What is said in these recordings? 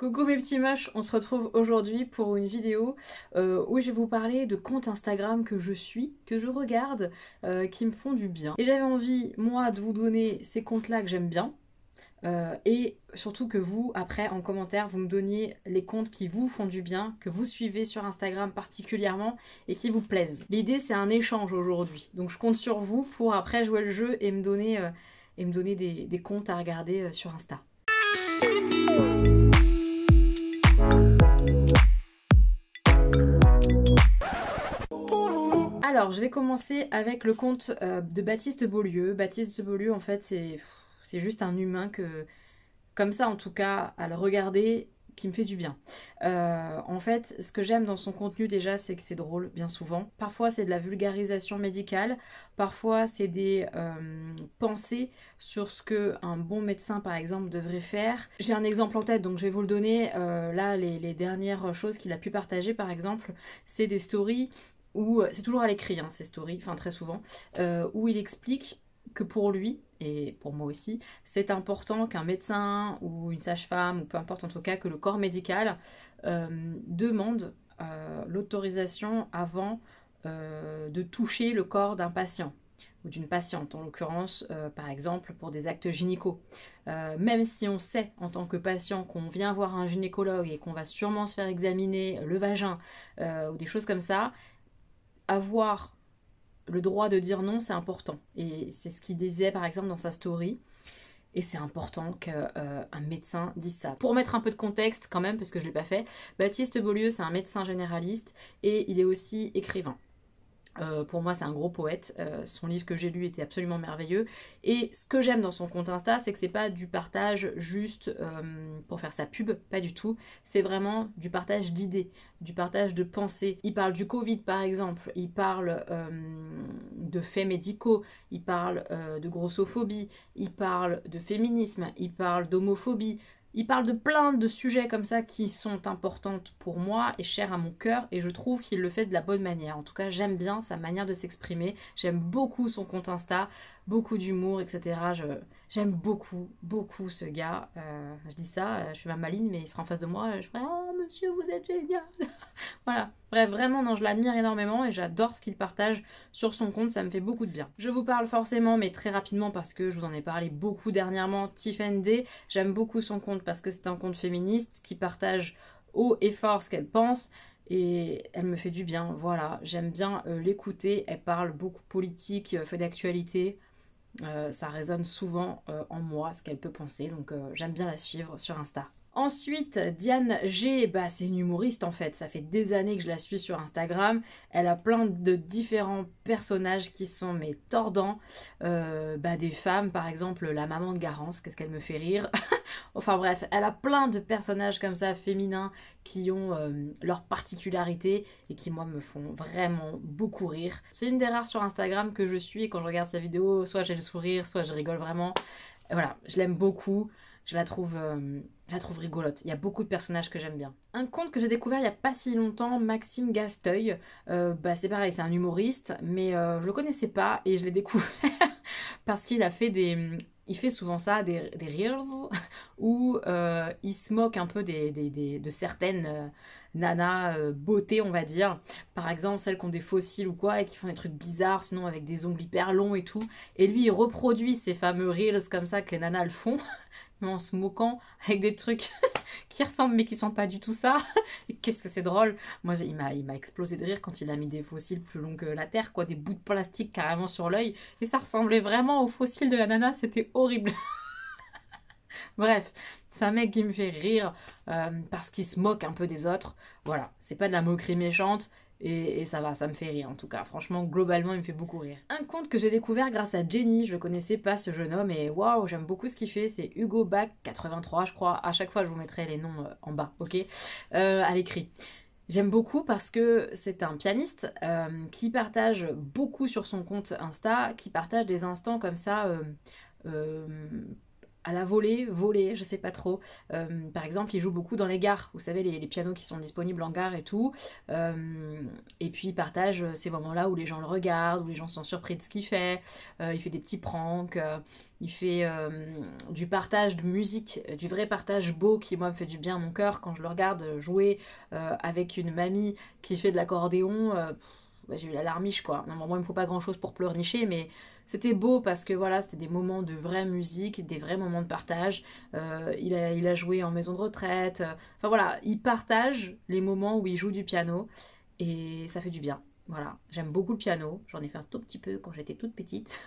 Coucou mes petits moches, on se retrouve aujourd'hui pour une vidéo où je vais vous parler de comptes Instagram que je suis, que je regarde, qui me font du bien. Et j'avais envie, moi, de vous donner ces comptes-là que j'aime bien, et surtout que vous, après, en commentaire, vous me donniez les comptes qui vous font du bien, que vous suivez sur Instagram particulièrement, et qui vous plaisent. L'idée, c'est un échange aujourd'hui, donc je compte sur vous pour après jouer le jeu et me donner, des comptes à regarder sur Insta. Alors, je vais commencer avec le compte de Baptiste Beaulieu. Baptiste Beaulieu, en fait, c'est juste un humain que, comme ça en tout cas, à le regarder, qui me fait du bien. En fait, ce que j'aime dans son contenu déjà, c'est que c'est drôle, bien souvent. Parfois, c'est de la vulgarisation médicale. Parfois, c'est des pensées sur ce qu'un bon médecin, par exemple, devrait faire. J'ai un exemple en tête, donc je vais vous le donner. Là, les dernières choses qu'il a pu partager, par exemple, c'est des stories où, c'est toujours à l'écrit, hein, ces stories, enfin très souvent, où il explique que pour lui, et pour moi aussi, c'est important qu'un médecin ou une sage-femme, ou peu importe en tout cas, que le corps médical demande l'autorisation avant de toucher le corps d'un patient ou d'une patiente, en l'occurrence, par exemple, pour des actes gynécos. Même si on sait, en tant que patient, qu'on vient voir un gynécologue et qu'on va sûrement se faire examiner le vagin ou des choses comme ça, avoir le droit de dire non, c'est important. Et c'est ce qu'il disait par exemple dans sa story. Et c'est important qu'un médecin dise ça. Pour mettre un peu de contexte quand même, parce que je ne l'ai pas fait, Baptiste Beaulieu, c'est un médecin généraliste et il est aussi écrivain. Pour moi, c'est un gros poète. Son livre que j'ai lu était absolument merveilleux. Et ce que j'aime dans son compte Insta, c'est que c'est pas du partage juste pour faire sa pub, pas du tout. C'est vraiment du partage d'idées, du partage de pensées. Il parle du Covid, par exemple. Il parle de faits médicaux. Il parle de grossophobie. Il parle de féminisme. Il parle d'homophobie. Il parle de plein de sujets comme ça qui sont importantes pour moi et chères à mon cœur, et je trouve qu'il le fait de la bonne manière. En tout cas, j'aime bien sa manière de s'exprimer. J'aime beaucoup son compte Insta, beaucoup d'humour, etc. J'aime beaucoup, beaucoup ce gars. Je dis ça, je suis ma maligne, mais il sera en face de moi. Je ferai « Oh, monsieur, vous êtes génial !» Voilà. Bref, vraiment, non, je l'admire énormément et j'adore ce qu'il partage sur son compte. Ça me fait beaucoup de bien. Je vous parle forcément, mais très rapidement, parce que je vous en ai parlé beaucoup dernièrement, Tiffen D. J'aime beaucoup son compte parce que c'est un compte féministe qui partage haut et fort ce qu'elle pense. Et elle me fait du bien, voilà, j'aime bien l'écouter, elle parle beaucoup politique, fait d'actualité, ça résonne souvent en moi, ce qu'elle peut penser, donc j'aime bien la suivre sur Insta. Ensuite, Diane G, bah, c'est une humoriste en fait, ça fait des années que je la suis sur Instagram, elle a plein de différents personnages qui sont mais tordants, des femmes par exemple, la maman de Garance, qu'est-ce qu'elle me fait rire. Enfin bref, elle a plein de personnages comme ça féminins qui ont leurs particularités et qui moi me font vraiment beaucoup rire. C'est une des rares sur Instagram que je suis et quand je regarde sa vidéo, soit j'ai le sourire, soit je rigole vraiment. Et voilà, je l'aime beaucoup. Je la trouve rigolote. Il y a beaucoup de personnages que j'aime bien. Un compte que j'ai découvert il n'y a pas si longtemps, Maxime Gasteuil. C'est pareil, c'est un humoriste, mais je le connaissais pas et je l'ai découvert parce qu'il a fait il fait souvent ça, des reels, où il se moque un peu de certaines nanas beauté, on va dire. Par exemple, celles qui ont des fossiles ou quoi, et qui font des trucs bizarres, sinon avec des ongles hyper longs et tout. Et lui, il reproduit ces fameux reels comme ça que les nanas le font, mais en se moquant avec des trucs qui ressemblent mais qui sont pas du tout ça. Qu'est-ce que c'est drôle. Moi, il m'a explosé de rire quand il a mis des fossiles plus longs que la terre, quoi, des bouts de plastique carrément sur l'œil, et ça ressemblait vraiment aux fossiles de la nana, c'était horrible. Bref, c'est un mec qui me fait rire parce qu'il se moque un peu des autres. Voilà, c'est pas de la moquerie méchante. Et ça va, ça me fait rire en tout cas. Franchement, globalement, il me fait beaucoup rire. Un compte que j'ai découvert grâce à Jenny, je le connaissais pas ce jeune homme et waouh, j'aime beaucoup ce qu'il fait. C'est Hugo Bach 83, je crois. À chaque fois, je vous mettrai les noms en bas, ok, à l'écrit. J'aime beaucoup parce que c'est un pianiste qui partage beaucoup sur son compte Insta, qui partage des instants comme ça à la volée, je sais pas trop. Par exemple, il joue beaucoup dans les gares, vous savez, les pianos qui sont disponibles en gare et tout. Et puis il partage ces moments-là où les gens le regardent, où les gens sont surpris de ce qu'il fait. Il fait des petits pranks, il fait du partage de musique, du vrai partage beau qui, moi, me fait du bien à mon cœur quand je le regarde jouer avec une mamie qui fait de l'accordéon. Bah, j'ai eu la larmiche, quoi. Non, moi, il me faut pas grand-chose pour pleurnicher, mais c'était beau parce que voilà, c'était des moments de vraie musique, des vrais moments de partage. Il a joué en maison de retraite. Enfin voilà, il partage les moments où il joue du piano et ça fait du bien. Voilà, j'aime beaucoup le piano. J'en ai fait un tout petit peu quand j'étais toute petite.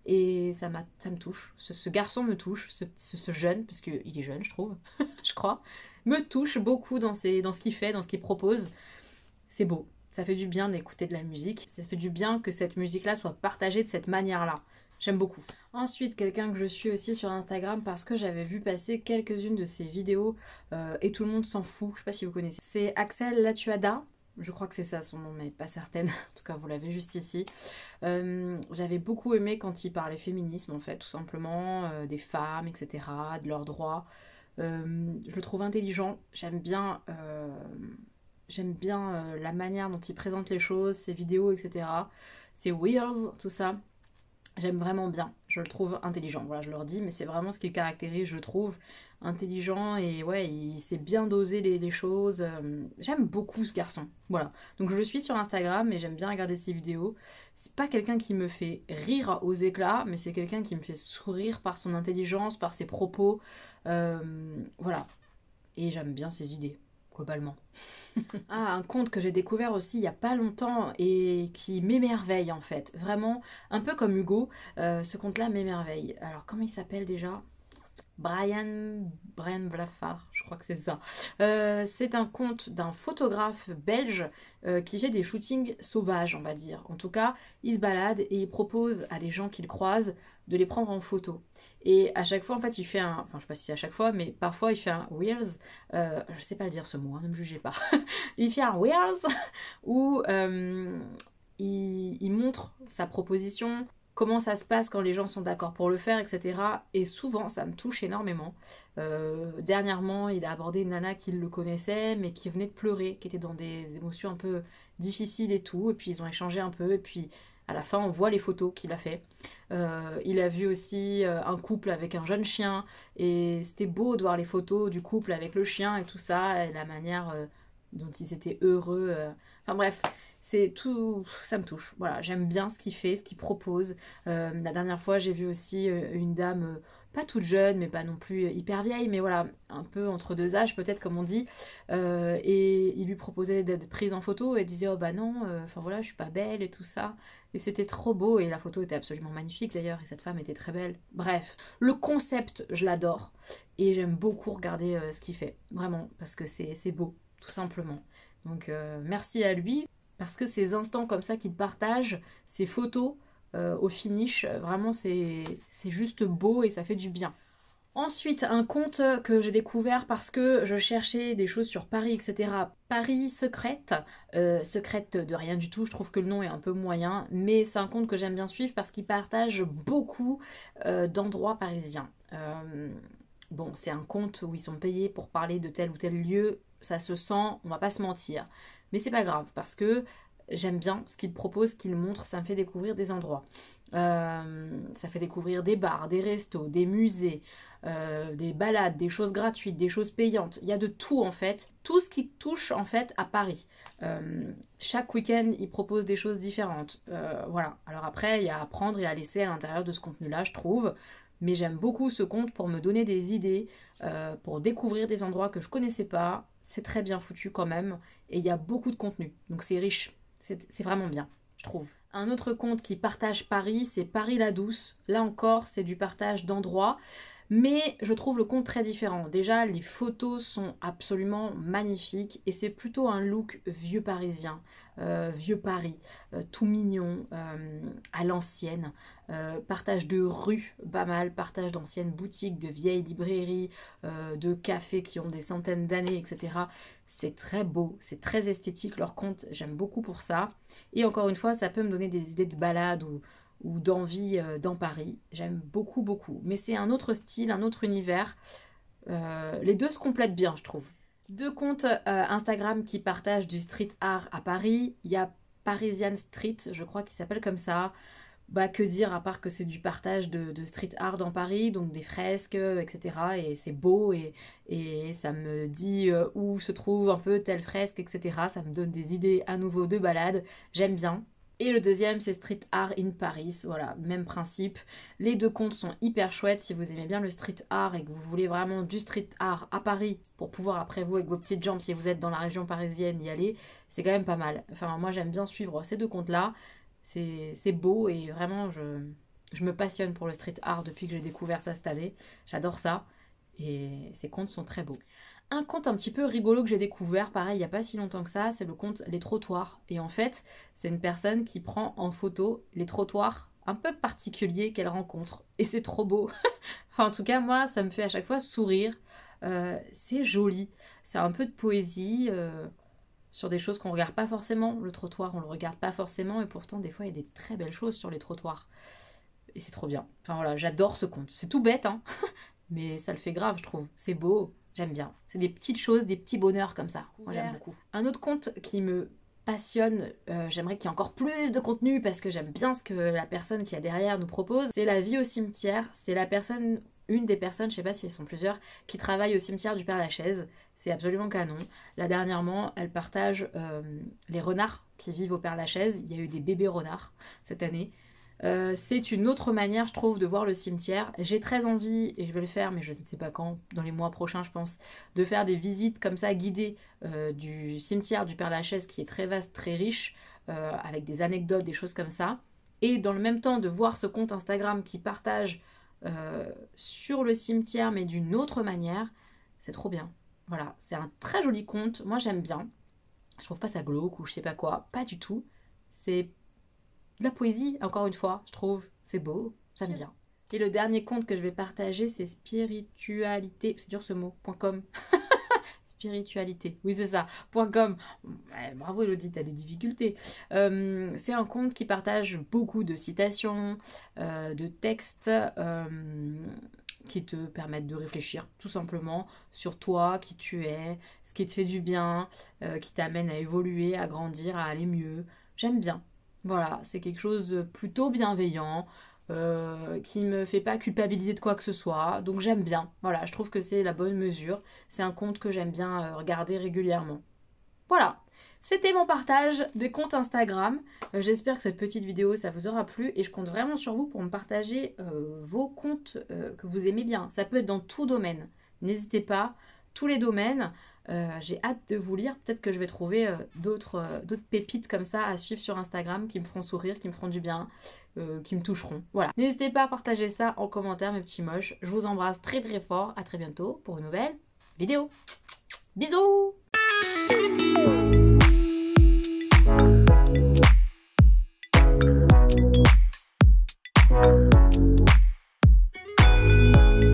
Et ça me touche. Ce garçon me touche, ce jeune, parce qu'il est jeune, je trouve, je crois, me touche beaucoup dans ce qu'il fait, dans ce qu'il propose. C'est beau. Ça fait du bien d'écouter de la musique. Ça fait du bien que cette musique-là soit partagée de cette manière-là. J'aime beaucoup. Ensuite, quelqu'un que je suis aussi sur Instagram parce que j'avais vu passer quelques-unes de ses vidéos et tout le monde s'en fout. Je sais pas si vous connaissez. C'est Axel Latuada. Je crois que c'est ça son nom, mais pas certaine. En tout cas, vous l'avez juste ici. J'avais beaucoup aimé quand il parlait féminisme, en fait, tout simplement, des femmes, etc., de leurs droits. Je le trouve intelligent. J'aime bien la manière dont il présente les choses, ses vidéos, etc. Ses Reels, tout ça. J'aime vraiment bien. Je le trouve intelligent. Voilà, je leur dis, mais c'est vraiment ce qui le caractérise, je trouve. Intelligent et ouais, il sait bien doser les choses. J'aime beaucoup ce garçon. Voilà. Donc je le suis sur Instagram et j'aime bien regarder ses vidéos. C'est pas quelqu'un qui me fait rire aux éclats, mais c'est quelqu'un qui me fait sourire par son intelligence, par ses propos. Voilà. Et j'aime bien ses idées, globalement. Ah, un conte que j'ai découvert aussi il y a pas longtemps et qui m'émerveille en fait. Vraiment, un peu comme Hugo, ce conte-là m'émerveille. Alors, comment il s'appelle déjà? Brian Blaffard, je crois que c'est ça. C'est un conte d'un photographe belge qui fait des shootings sauvages, on va dire. En tout cas, il se balade et il propose à des gens qu'il croise de les prendre en photo. Et à chaque fois, en fait, il fait un... Enfin, je sais pas si c'est à chaque fois, mais parfois, il fait un Reels. Je sais pas le dire ce mot, hein, ne me jugez pas. Il fait un Reels où il montre sa proposition, comment ça se passe quand les gens sont d'accord pour le faire, etc. Et souvent, ça me touche énormément. Dernièrement, il a abordé une nana qui le connaissait, mais qui venait de pleurer, qui était dans des émotions un peu difficiles et tout. Et puis, ils ont échangé un peu. Et puis, à la fin, on voit les photos qu'il a fait. Il a vu aussi un couple avec un jeune chien. Et c'était beau de voir les photos du couple avec le chien et tout ça. Et la manière dont ils étaient heureux. Enfin bref, c'est tout, ça me touche. Voilà, j'aime bien ce qu'il fait, ce qu'il propose. La dernière fois, j'ai vu aussi une dame, pas toute jeune, mais pas non plus hyper vieille, mais voilà, un peu entre deux âges, peut-être comme on dit. Et il lui proposait d'être prise en photo et elle disait, oh bah non, enfin voilà, je suis pas belle et tout ça. Et c'était trop beau et la photo était absolument magnifique d'ailleurs et cette femme était très belle. Bref, le concept, je l'adore et j'aime beaucoup regarder ce qu'il fait, vraiment, parce que c'est beau, tout simplement. Donc merci à lui parce que ces instants comme ça qu'il partage, ces photos au finish, vraiment c'est juste beau et ça fait du bien. Ensuite, un compte que j'ai découvert parce que je cherchais des choses sur Paris, etc. Paris secrète, secrète de rien du tout, je trouve que le nom est un peu moyen, mais c'est un compte que j'aime bien suivre parce qu'il partage beaucoup d'endroits parisiens. Bon, c'est un compte où ils sont payés pour parler de tel ou tel lieu, ça se sent, on va pas se mentir. Mais c'est pas grave parce que j'aime bien ce qu'il propose, ce qu'il montre, ça me fait découvrir des endroits. Ça fait découvrir des bars, des restos, des musées, des balades, des choses gratuites, des choses payantes. Il y a de tout en fait. Tout ce qui touche en fait à Paris. Chaque week-end, il propose des choses différentes. Voilà. Alors après, il y a à prendre et à laisser à l'intérieur de ce contenu-là, je trouve. Mais j'aime beaucoup ce compte pour me donner des idées, pour découvrir des endroits que je connaissais pas. C'est très bien foutu quand même. Et il y a beaucoup de contenu. Donc c'est riche. C'est vraiment bien, je trouve. Un autre compte qui partage Paris, c'est Paris la Douce. Là encore, c'est du partage d'endroits. Mais je trouve le compte très différent. Déjà, les photos sont absolument magnifiques et c'est plutôt un look vieux parisien, vieux Paris, tout mignon, à l'ancienne. Partage de rues, pas mal, partage d'anciennes boutiques, de vieilles librairies, de cafés qui ont des centaines d'années, etc. C'est très beau, c'est très esthétique leur compte, j'aime beaucoup pour ça. Et encore une fois, ça peut me donner des idées de balade ou ou d'envie dans Paris. J'aime beaucoup, beaucoup. Mais c'est un autre style, un autre univers. Les deux se complètent bien, je trouve. Deux comptes Instagram qui partagent du street art à Paris. Il y a Parisian Street, je crois qu'il s'appelle comme ça. Bah, que dire à part que c'est du partage de street art dans Paris, donc des fresques, etc. Et c'est beau et ça me dit où se trouve un peu telle fresque, etc. Ça me donne des idées à nouveau de balade. J'aime bien. Et le deuxième, c'est Street Art in Paris. Voilà, même principe. Les deux comptes sont hyper chouettes. Si vous aimez bien le street art et que vous voulez vraiment du street art à Paris pour pouvoir après vous, avec vos petites jambes, si vous êtes dans la région parisienne, y aller, c'est quand même pas mal. Enfin, moi, j'aime bien suivre ces deux comptes-là. C'est beau et vraiment, je me passionne pour le street art depuis que j'ai découvert ça cette année. J'adore ça. Et ces comptes sont très beaux. Un compte un petit peu rigolo que j'ai découvert, pareil, il n'y a pas si longtemps que ça, c'est le compte Les Trottoirs. Et en fait, c'est une personne qui prend en photo les trottoirs un peu particuliers qu'elle rencontre. Et c'est trop beau. Enfin, en tout cas, moi, ça me fait à chaque fois sourire. C'est joli. C'est un peu de poésie sur des choses qu'on ne regarde pas forcément. Le trottoir, on ne le regarde pas forcément. Et pourtant, des fois, il y a des très belles choses sur les trottoirs. Et c'est trop bien. Enfin voilà, j'adore ce compte. C'est tout bête, hein. Mais ça le fait grave, je trouve. C'est beau. J'aime bien. C'est des petites choses, des petits bonheurs comme ça. Moi, j'aime beaucoup. Un autre compte qui me passionne, j'aimerais qu'il y ait encore plus de contenu parce que j'aime bien ce que la personne qui est derrière nous propose. C'est La Vie au cimetière. C'est la personne, une des personnes, je sais pas si elles sont plusieurs, qui travaillent au cimetière du Père-Lachaise. C'est absolument canon. Là, dernièrement, elle partage les renards qui vivent au Père-Lachaise. Il y a eu des bébés renards cette année. C'est une autre manière, je trouve, de voir le cimetière. J'ai très envie, et je vais le faire, mais je ne sais pas quand, dans les mois prochains, je pense, de faire des visites comme ça, guidées du cimetière du Père-Lachaise, qui est très vaste, très riche, avec des anecdotes, des choses comme ça. Et dans le même temps, de voir ce compte Instagram qui partage sur le cimetière, mais d'une autre manière, c'est trop bien. Voilà, c'est un très joli compte. Moi, j'aime bien. Je trouve pas ça glauque ou je sais pas quoi. Pas du tout. C'est de la poésie, encore une fois, je trouve. C'est beau, j'aime bien. Et le dernier compte que je vais partager, c'est spiritualité, c'est dur ce mot, .com. Spiritualité, oui c'est ça, .com. Ouais, bravo Elodie, t'as des difficultés. C'est un compte qui partage beaucoup de citations, de textes qui te permettent de réfléchir tout simplement sur toi, qui tu es, ce qui te fait du bien, qui t'amène à évoluer, à grandir, à aller mieux. J'aime bien. Voilà, c'est quelque chose de plutôt bienveillant, qui me fait pas culpabiliser de quoi que ce soit, donc j'aime bien. Voilà, je trouve que c'est la bonne mesure. C'est un compte que j'aime bien regarder régulièrement. Voilà, c'était mon partage des comptes Instagram. J'espère que cette petite vidéo, ça vous aura plu et je compte vraiment sur vous pour me partager vos comptes que vous aimez bien. Ça peut être dans tout domaine. N'hésitez pas, tous les domaines. J'ai hâte de vous lire. Peut-être que je vais trouver d'autres pépites comme ça à suivre sur Instagram qui me feront sourire, qui me feront du bien, qui me toucheront. Voilà. N'hésitez pas à partager ça en commentaire, mes petits moches. Je vous embrasse très très fort. À très bientôt pour une nouvelle vidéo. Bisous!